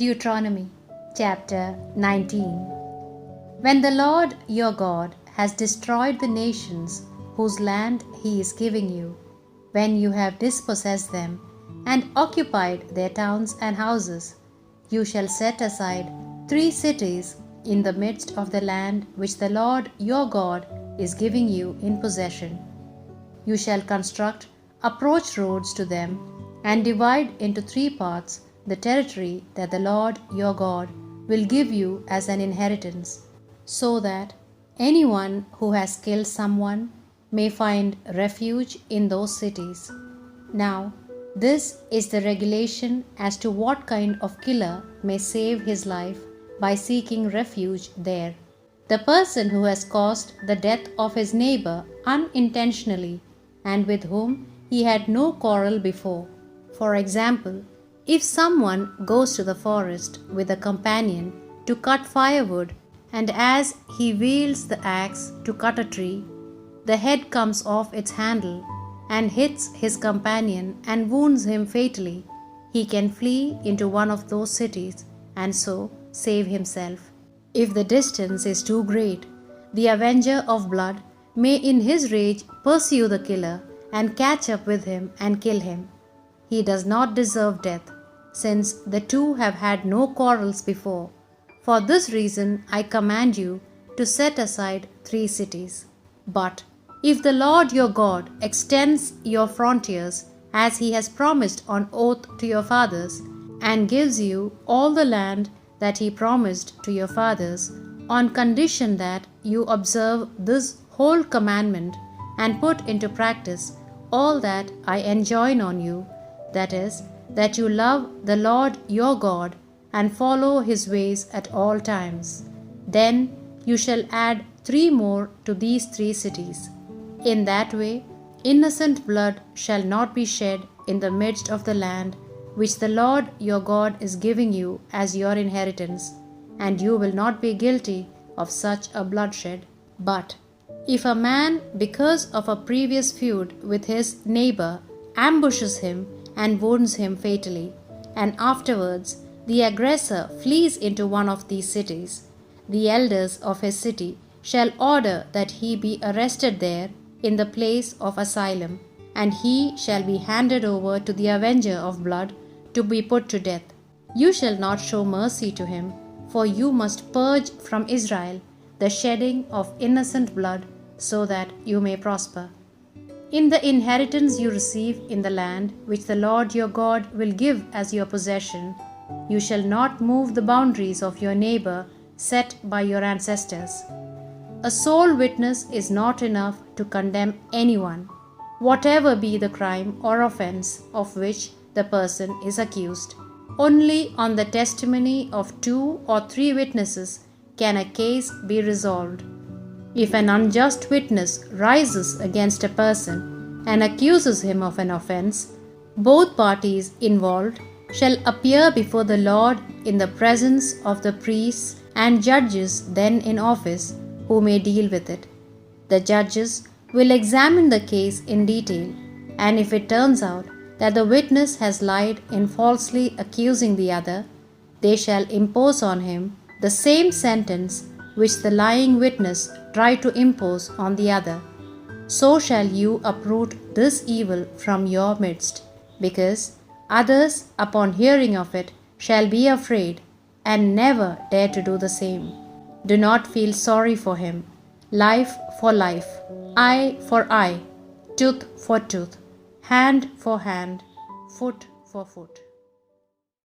Deuteronomy chapter 19. When the Lord your God has destroyed the nations whose land he is giving you, when you have dispossessed them and occupied their towns and houses, you shall set aside 3 cities in the midst of the land which the Lord your God is giving you in possession. You shall construct approach roads to them and divide into 3 parts the territory that the Lord your God will give you as an inheritance, so that anyone who has killed someone may find refuge in those cities. Now, this is the regulation as to what kind of killer may save his life by seeking refuge there. The person who has caused the death of his neighbor unintentionally and with whom he had no quarrel before. For example, if someone goes to the forest with a companion to cut firewood, and as he wields the axe to cut a tree, the head comes off its handle and hits his companion and wounds him fatally, he can flee into one of those cities and so save himself. If the distance is too great, the avenger of blood may in his rage pursue the killer and catch up with him and kill him. He does not deserve death, since the two have had no quarrels before. For this reason I command you to set aside 3 cities. But if the Lord your God extends your frontiers as he has promised on oath to your fathers, and gives you all the land that he promised to your fathers, on condition that you observe this whole commandment and put into practice all that I enjoin on you, that is, that you love the Lord your God and follow his ways at all times, then you shall add 3 more to these 3 cities. In that way, innocent blood shall not be shed in the midst of the land which the Lord your God is giving you as your inheritance, and you will not be guilty of such a bloodshed. But if a man, because of a previous feud with his neighbor, ambushes him and wounds him fatally, and afterwards the aggressor flees into one of these cities, the elders of his city shall order that he be arrested there in the place of asylum, and he shall be handed over to the avenger of blood to be put to death. You shall not show mercy to him, for you must purge from Israel the shedding of innocent blood, so that you may prosper. In the inheritance you receive in the land which the Lord your God will give as your possession, you shall not move the boundaries of your neighbor set by your ancestors. A sole witness is not enough to condemn anyone, whatever be the crime or offense of which the person is accused. Only on the testimony of 2 or 3 witnesses can a case be resolved. If an unjust witness rises against a person and accuses him of an offense, both parties involved shall appear before the Lord in the presence of the priests and judges then in office, who may deal with it. The judges will examine the case in detail, and if it turns out that the witness has lied in falsely accusing the other, they shall impose on him the same sentence which the lying witness tried to impose on the other. So shall you uproot this evil from your midst, because others, upon hearing of it, shall be afraid and never dare to do the same. Do not feel sorry for him. Life for life, eye for eye, tooth for tooth, hand for hand, foot for foot.